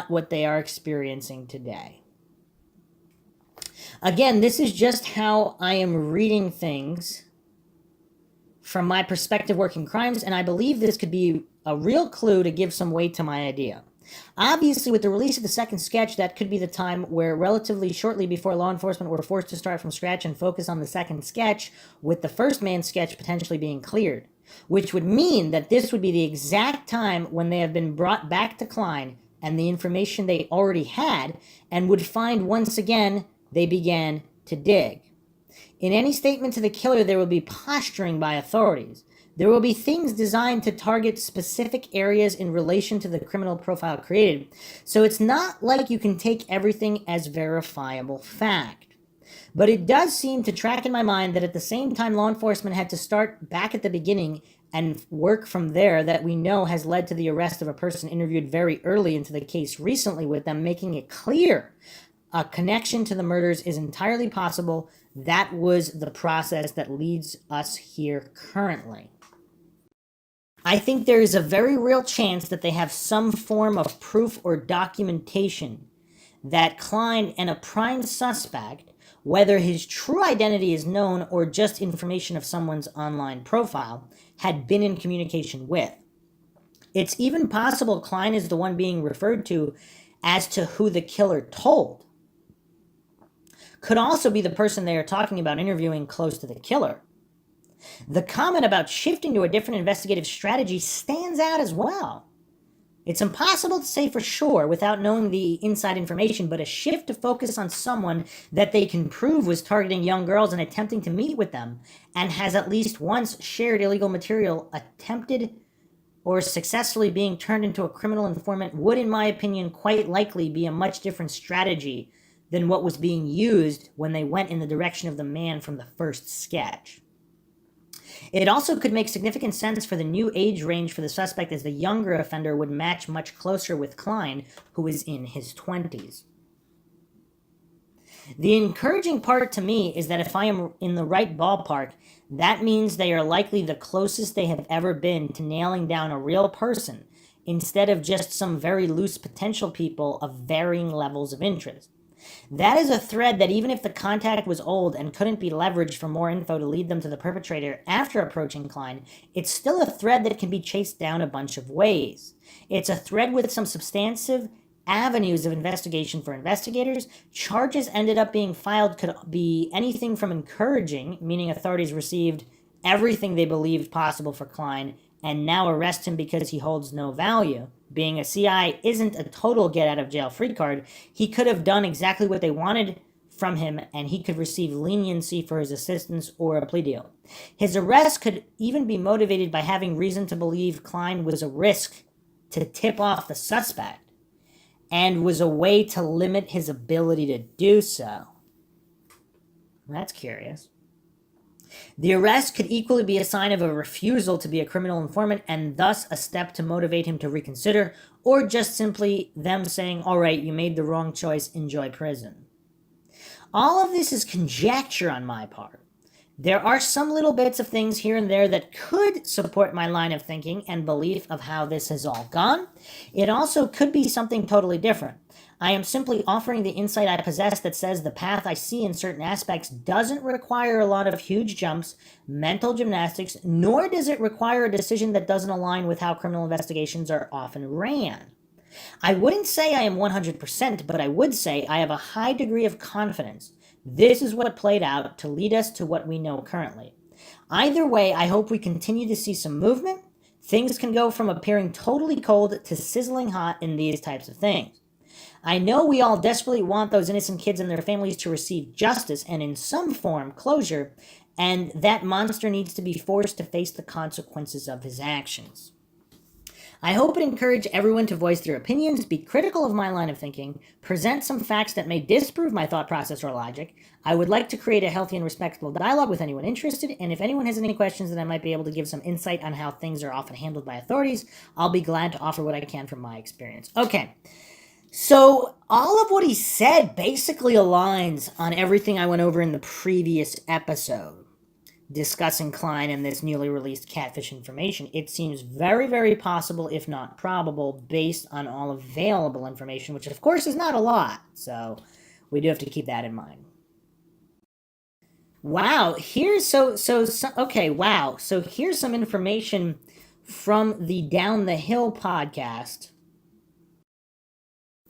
what they are experiencing today. Again, this is just how I am reading things from my perspective working crimes, and I believe this could be a real clue to give some weight to my idea. Obviously, with the release of the second sketch, that could be the time where relatively shortly before law enforcement were forced to start from scratch and focus on the second sketch, with the first man's sketch potentially being cleared, which would mean that this would be the exact time when they have been brought back to Klein and the information they already had, and would find once again they began to dig. In any statement to the killer, there will be posturing by authorities. There will be things designed to target specific areas in relation to the criminal profile created, so it's not like you can take everything as verifiable fact. But it does seem to track in my mind that at the same time law enforcement had to start back at the beginning and work from there, that we know has led to the arrest of a person interviewed very early into the case recently, with them making it clear a connection to the murders is entirely possible. That was the process that leads us here currently. I think there is a very real chance that they have some form of proof or documentation that Klein and a prime suspect, whether his true identity is known or just information of someone's online profile, had been in communication with. It's even possible Klein is the one being referred to as to who the killer told. Could also be the person they are talking about interviewing close to the killer. The comment about shifting to a different investigative strategy stands out as well. It's impossible to say for sure without knowing the inside information, but a shift to focus on someone that they can prove was targeting young girls and attempting to meet with them, and has at least once shared illegal material, attempted or successfully being turned into a criminal informant, would, in my opinion, quite likely be a much different strategy than what was being used when they went in the direction of the man from the first sketch. It also could make significant sense for the new age range for the suspect, as the younger offender would match much closer with Klein, who is in his 20s. The encouraging part to me is that if I am in the right ballpark, that means they are likely the closest they have ever been to nailing down a real person, instead of just some very loose potential people of varying levels of interest. That is a thread that, even if the contact was old and couldn't be leveraged for more info to lead them to the perpetrator after approaching Klein, it's still a thread that can be chased down a bunch of ways. It's a thread with some substantive avenues of investigation for investigators. Charges ended up being filed could be anything from encouraging, meaning authorities received everything they believed possible for Klein and now arrest him because he holds no value. Being a CI isn't a total get-out-of-jail-free card. He could have done exactly what they wanted from him, and he could receive leniency for his assistance or a plea deal. His arrest could even be motivated by having reason to believe Klein was a risk to tip off the suspect, and was a way to limit his ability to do so. That's curious. The arrest could equally be a sign of a refusal to be a criminal informant, and thus a step to motivate him to reconsider, or just simply them saying, all right, you made the wrong choice, enjoy prison. All of this is conjecture on my part. There are some little bits of things here and there that could support my line of thinking and belief of how this has all gone. It also could be something totally different. I am simply offering the insight I possess that says the path I see in certain aspects doesn't require a lot of huge jumps, mental gymnastics, nor does it require a decision that doesn't align with how criminal investigations are often ran. I wouldn't say I am 100%, but I would say I have a high degree of confidence. This is what played out to lead us to what we know currently. Either way, I hope we continue to see some movement. Things can go from appearing totally cold to sizzling hot in these types of things. I know we all desperately want those innocent kids and their families to receive justice and in some form closure, and that monster needs to be forced to face the consequences of his actions. I hope and encourage everyone to voice their opinions, be critical of my line of thinking, present some facts that may disprove my thought process or logic. I would like to create a healthy and respectful dialogue with anyone interested, and if anyone has any questions that I might be able to give some insight on how things are often handled by authorities, I'll be glad to offer what I can from my experience. Okay. So all of what he said basically aligns on everything I went over in the previous episode, discussing Klein and this newly released Catfish information. It seems very, very possible, if not probable, based on all available information, which of course is not a lot, so we do have to keep that in mind. Wow, okay, wow. So here's some information from the Down the Hill podcast.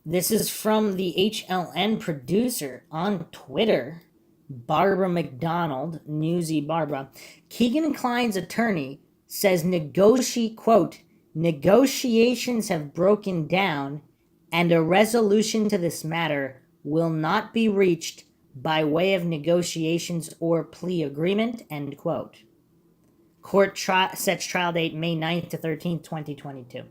This is from the HLN producer on Twitter, Barbara McDonald, Newsy Barbara. Keegan Klein's attorney says quote, negotiations have broken down and a resolution to this matter will not be reached by way of negotiations or plea agreement, end quote. Court sets trial date May 9th to 13th, 2022.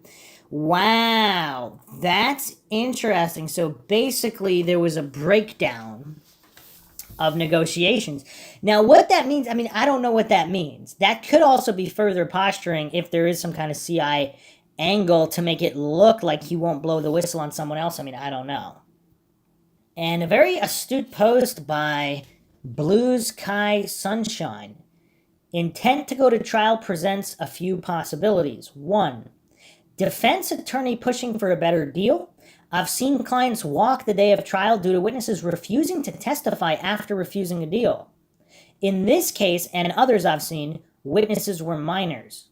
Wow, that's interesting. So basically, there was a breakdown of negotiations. Now, what that means, I mean, I don't know what that means. That could also be further posturing if there is some kind of CI angle to make it look like he won't blow the whistle on someone else. I mean, I don't know. And a very astute post by Blue Sky Sunshine. Intent to go to trial presents a few possibilities. 1. Defense attorney pushing for a better deal. I've seen clients walk the day of trial due to witnesses refusing to testify after refusing a deal. In this case, and others I've seen, witnesses were minors.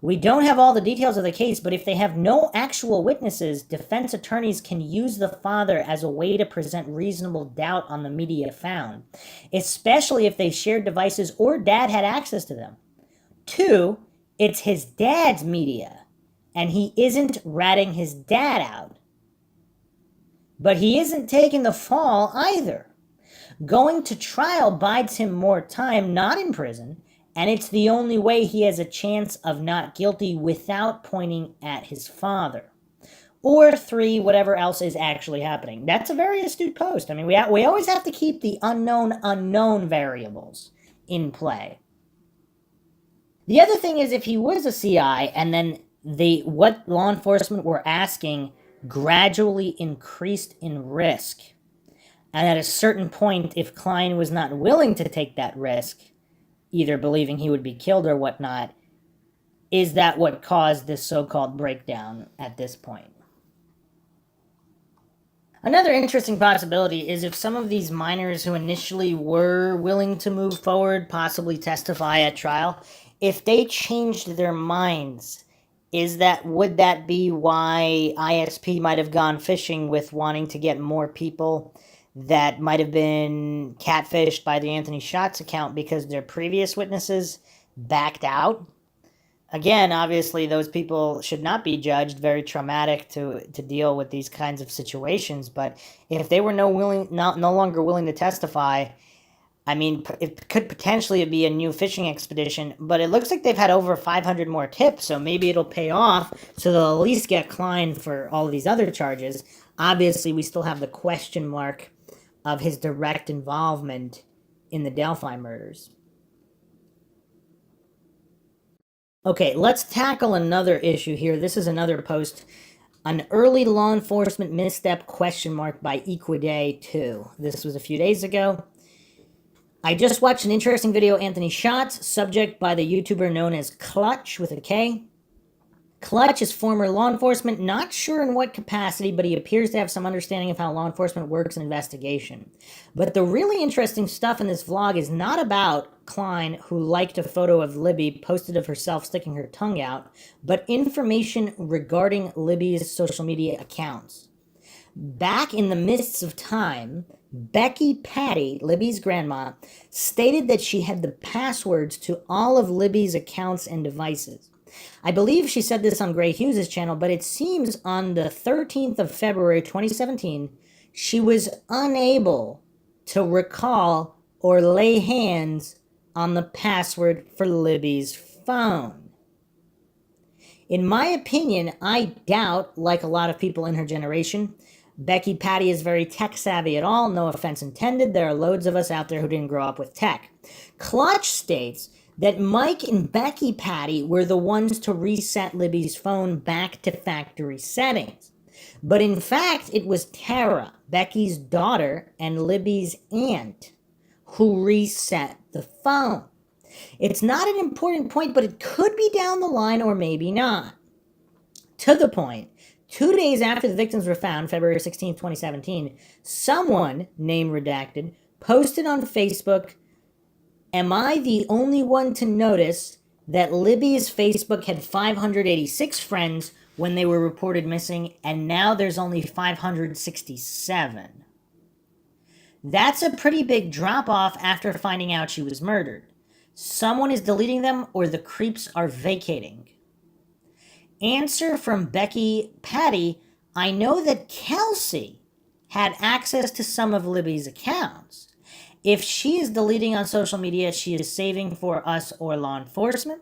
We don't have all the details of the case, but if they have no actual witnesses, defense attorneys can use the father as a way to present reasonable doubt on the media found, especially if they shared devices or dad had access to them. 2, it's his dad's media, and he isn't ratting his dad out. But he isn't taking the fall either. Going to trial buys him more time, not in prison, and it's the only way he has a chance of not guilty without pointing at his father. Or 3, whatever else is actually happening. That's a very astute post. I mean, we always have to keep the unknown variables in play. The other thing is, if he was a CI and then what law enforcement were asking gradually increased in risk, and at a certain point, if Klein was not willing to take that risk, either believing he would be killed or whatnot, is that what caused this so-called breakdown at this point? Another interesting possibility is if some of these minors who initially were willing to move forward, possibly testify at trial, if they changed their minds, would that be why ISP might have gone fishing with wanting to get more people that might have been catfished by the Anthony Shots account because their previous witnesses backed out? Again, obviously, those people should not be judged. Very traumatic to deal with these kinds of situations. But if they were no longer willing to testify, I mean, it could potentially be a new fishing expedition. But it looks like they've had over 500 more tips, so maybe it'll pay off. So they'll at least get Klein for all of these other charges. Obviously, we still have the question mark of his direct involvement in the Delphi murders. Okay, let's tackle another issue here. This is another post. An early law enforcement misstep question mark by Equiday 2. This was a few days ago. I just watched an interesting video, Anthony Shots, subject by the YouTuber known as Clutch with a K. Clutch is former law enforcement, not sure in what capacity, but he appears to have some understanding of how law enforcement works in investigation. But the really interesting stuff in this vlog is not about Klein, who liked a photo of Libby posted of herself sticking her tongue out, but information regarding Libby's social media accounts. Back in the mists of time, Becky Patty, Libby's grandma, stated that she had the passwords to all of Libby's accounts and devices. I believe she said this on Gray Hughes' channel, but it seems on the 13th of February 2017, she was unable to recall or lay hands on the password for Libby's phone. In my opinion, I doubt, like a lot of people in her generation, Becky Patty is very tech savvy at all. No offense intended. There are loads of us out there who didn't grow up with tech. Clutch states that Mike and Becky Patty were the ones to reset Libby's phone back to factory settings. But in fact, it was Tara, Becky's daughter, and Libby's aunt who reset the phone. It's not an important point, but it could be down the line or maybe not. To the point, 2 days after the victims were found, February 16, 2017, someone, name redacted, posted on Facebook Am I the only one to notice that Libby's Facebook had 586 friends when they were reported missing, and now there's only 567? That's a pretty big drop-off after finding out she was murdered. Someone is deleting them, or the creeps are vacating. Answer from Becky Patty, I know that Kelsey had access to some of Libby's accounts. If she is deleting on social media, she is saving for us or law enforcement.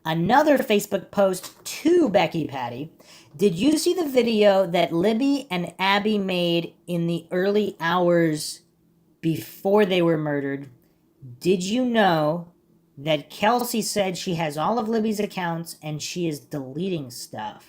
Another Facebook post to Becky Patty. Did you see the video that Libby and Abby made in the early hours before they were murdered? Did you know that Kelsey said she has all of Libby's accounts and she is deleting stuff?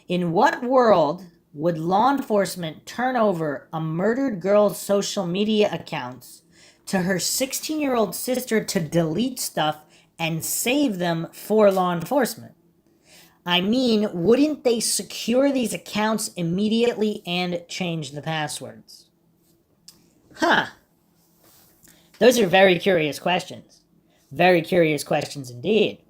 In what world would law enforcement turn over a murdered girl's social media accounts to her 16-year-old sister to delete stuff and save them for law enforcement? I mean, wouldn't they secure these accounts immediately and change the passwords? Those are very curious questions. Very curious questions indeed.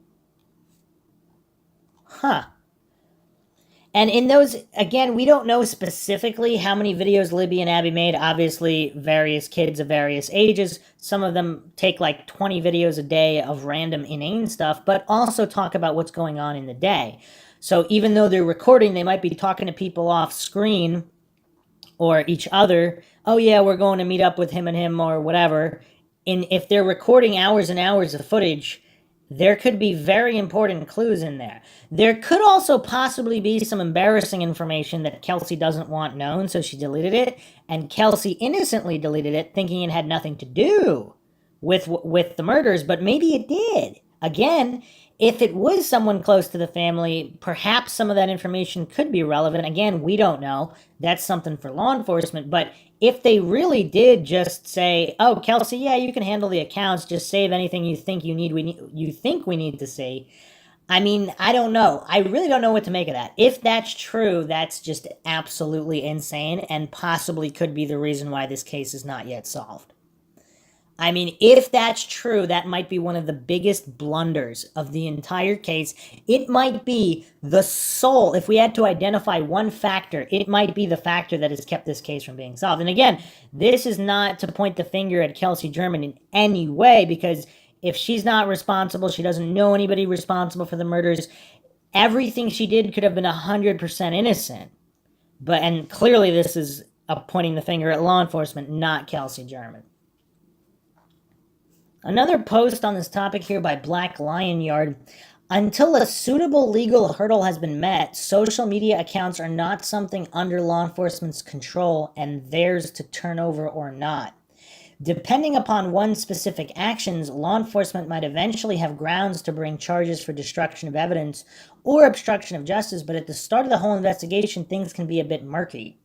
And in those, again, we don't know specifically how many videos Libby and Abby made. Obviously, various kids of various ages. Some of them take like 20 videos a day of random inane stuff, but also talk about what's going on in the day. So even though they're recording, they might be talking to people off screen or each other. Oh yeah, we're going to meet up with him and him or whatever. And if they're recording hours and hours of footage, there could be very important clues in there. There could also possibly be some embarrassing information that Kelsey doesn't want known, so she deleted it, and Kelsey innocently deleted it, thinking it had nothing to do with the murders, but maybe it did. Again, if it was someone close to the family, perhaps some of that information could be relevant. Again, we don't know. That's something for law enforcement, but if they really did just say, oh, Kelsey, yeah, you can handle the accounts, just save anything you think we need to see. I mean, I don't know. I really don't know what to make of that. If that's true, that's just absolutely insane and possibly could be the reason why this case is not yet solved. I mean, if that's true, that might be one of the biggest blunders of the entire case. It might be the sole, if we had to identify one factor, it might be the factor that has kept this case from being solved. And again, this is not to point the finger at Kelsey German in any way, because if she's not responsible, she doesn't know anybody responsible for the murders, everything she did could have been 100% innocent. And clearly this is pointing the finger at law enforcement, not Kelsey German. Another post on this topic here by Black Lion Yard. Until a suitable legal hurdle has been met, social media accounts are not something under law enforcement's control and theirs to turn over or not. Depending upon one's specific actions, law enforcement might eventually have grounds to bring charges for destruction of evidence or obstruction of justice, but at the start of the whole investigation, things can be a bit murky.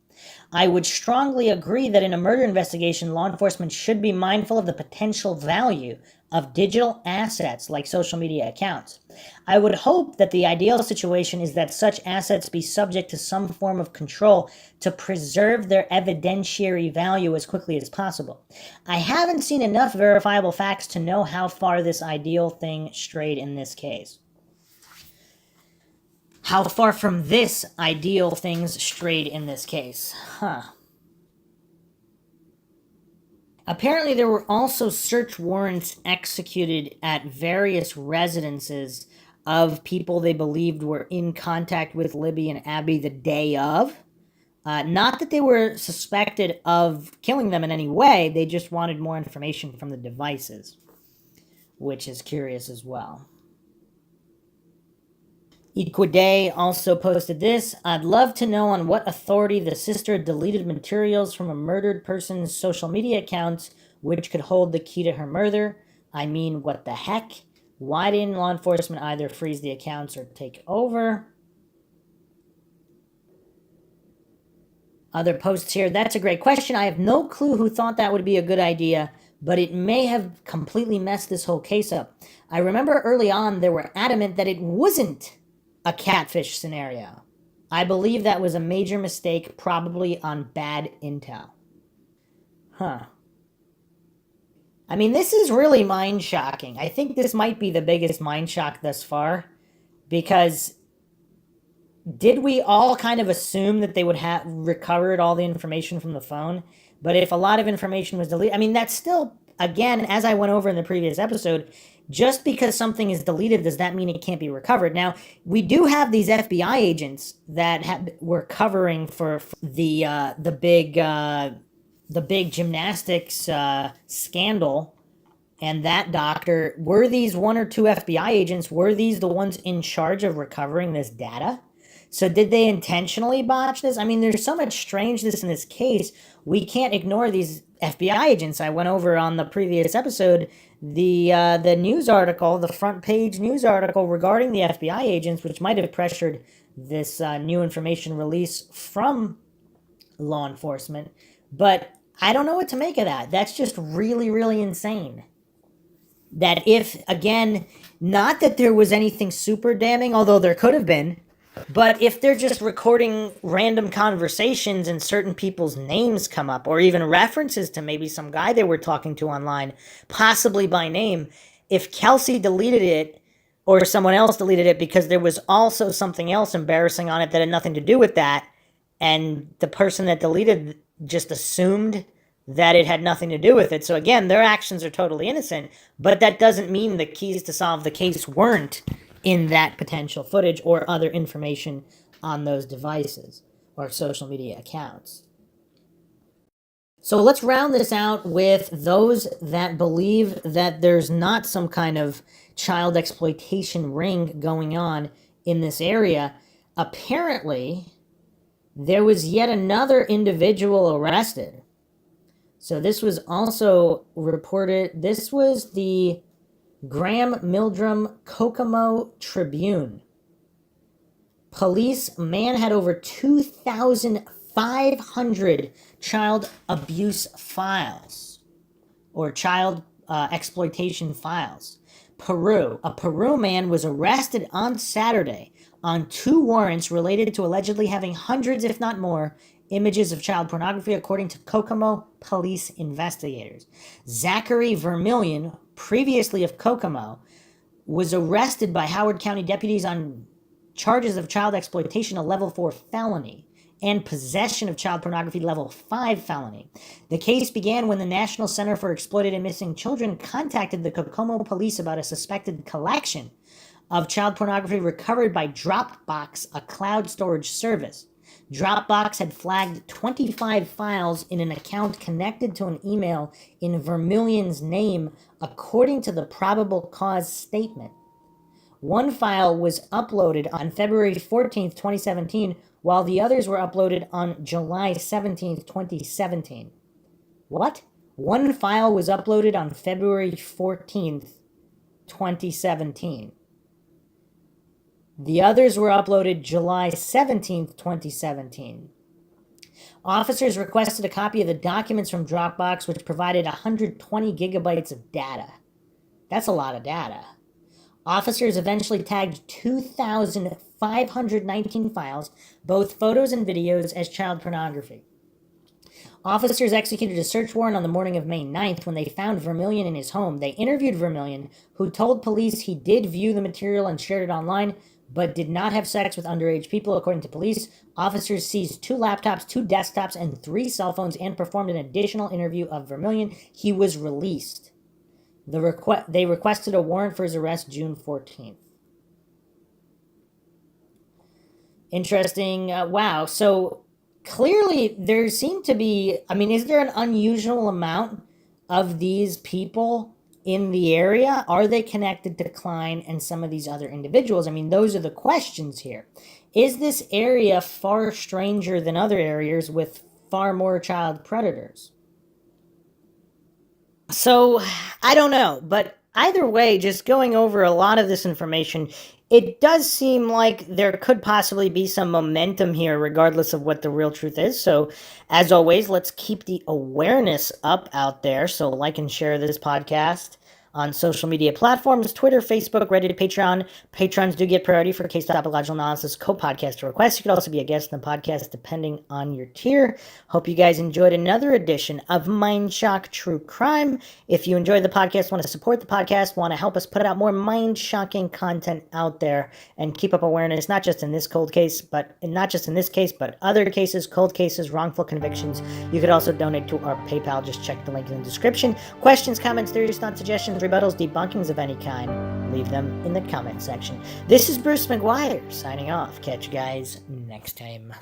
I would strongly agree that in a murder investigation, law enforcement should be mindful of the potential value of digital assets like social media accounts. I would hope that the ideal situation is that such assets be subject to some form of control to preserve their evidentiary value as quickly as possible. I haven't seen enough verifiable facts to know how far this ideal thing strayed in this case. How far from this ideal things strayed in this case? Apparently there were also search warrants executed at various residences of people they believed were in contact with Libby and Abby the day of. Not that they were suspected of killing them in any way, they just wanted more information from the devices, which is curious as well. Equiday also posted this. I'd love to know on what authority the sister deleted materials from a murdered person's social media accounts, which could hold the key to her murder. I mean, what the heck? Why didn't law enforcement either freeze the accounts or take over? Other posts here. That's a great question. I have no clue who thought that would be a good idea, but it may have completely messed this whole case up. I remember early on they were adamant that it wasn't a catfish scenario. I believe that was a major mistake, probably on bad intel. I mean, this is really mind-shocking. I think this might be the biggest mind shock thus far, because did we all kind of assume that they would have recovered all the information from the phone? But if a lot of information was deleted, I mean, that's still, again, as I went over in the previous episode, just because something is deleted, does that mean it can't be recovered? Now, we do have these FBI agents that were covering for the big gymnastics scandal, and that doctor. Were these one or two FBI agents? Were these the ones in charge of recovering this data? So did they intentionally botch this? I mean, there's so much strangeness in this case. We can't ignore these FBI agents. I went over on the previous episode the news article, the front page news article regarding the FBI agents, which might have pressured this new information release from law enforcement. But I don't know what to make of that. That's just really, really insane. That if, again, not that there was anything super damning, although there could have been, but if they're just recording random conversations and certain people's names come up, or even references to maybe some guy they were talking to online, possibly by name, if Kelsey deleted it or someone else deleted it because there was also something else embarrassing on it that had nothing to do with that, and the person that deleted just assumed that it had nothing to do with it. So again, their actions are totally innocent, but that doesn't mean the keys to solve the case weren't in that potential footage or other information on those devices or social media accounts. So let's round this out with those that believe that there's not some kind of child exploitation ring going on in this area. Apparently, there was yet another individual arrested. So this was also reported. This was the Graham Mildrum Kokomo Tribune. Man had over 2,500 child abuse files or child exploitation files. A Peru man was arrested on Saturday on 2 warrants related to allegedly having hundreds, if not more, images of child pornography, according to Kokomo police investigators. Zachary Vermillion, previously of Kokomo, was arrested by Howard County deputies on charges of child exploitation, a level 4 felony, and possession of child pornography, level 5 felony. The case began when the National Center for Exploited and Missing Children contacted the Kokomo police about a suspected collection of child pornography recovered by Dropbox, a cloud storage service. Dropbox had flagged 25 files in an account connected to an email in Vermillion's name, according to the probable cause statement. One file was uploaded on February 14th, 2017, while the others were uploaded on July 17th, 2017. What? One file was uploaded on February 14th, 2017. The others were uploaded July 17th, 2017. Officers requested a copy of the documents from Dropbox, which provided 120 gigabytes of data. That's a lot of data. Officers eventually tagged 2,519 files, both photos and videos, as child pornography. Officers executed a search warrant on the morning of May 9th when they found Vermillion in his home. They interviewed Vermillion, who told police he did view the material and shared it online, but did not have sex with underage people, according to police. Officers seized 2 laptops, 2 desktops, and 3 cell phones and performed an additional interview of Vermillion. He was released. They requested a warrant for his arrest June 14th. Interesting. Wow. So clearly there seem to be, is there an unusual amount of these people in the area? Are they connected to Klein and some of these other individuals? Those are the questions here. Is this area far stranger than other areas with far more child predators? So, I don't know, but either way, just going over a lot of this information, it does seem like there could possibly be some momentum here, regardless of what the real truth is. So, as always, let's keep the awareness up out there. So, like and share this podcast. on social media platforms, Twitter, Facebook, Reddit, Patreon. Patrons do get priority for case topological analysis, co-podcast requests. You could also be a guest in the podcast depending on your tier. Hope you guys enjoyed another edition of Mindshock True Crime. If you enjoyed the podcast, want to support the podcast, want to help us put out more mind-shocking content out there and keep up awareness, not just in this cold case, but other cases, cold cases, wrongful convictions, you could also donate to our PayPal. Just check the link in the description. Questions, comments, theories, thoughts, suggestions, rebuttals, debunkings of any kind, leave them in the comment section. This is Bruce McGuire signing off. Catch you guys next time.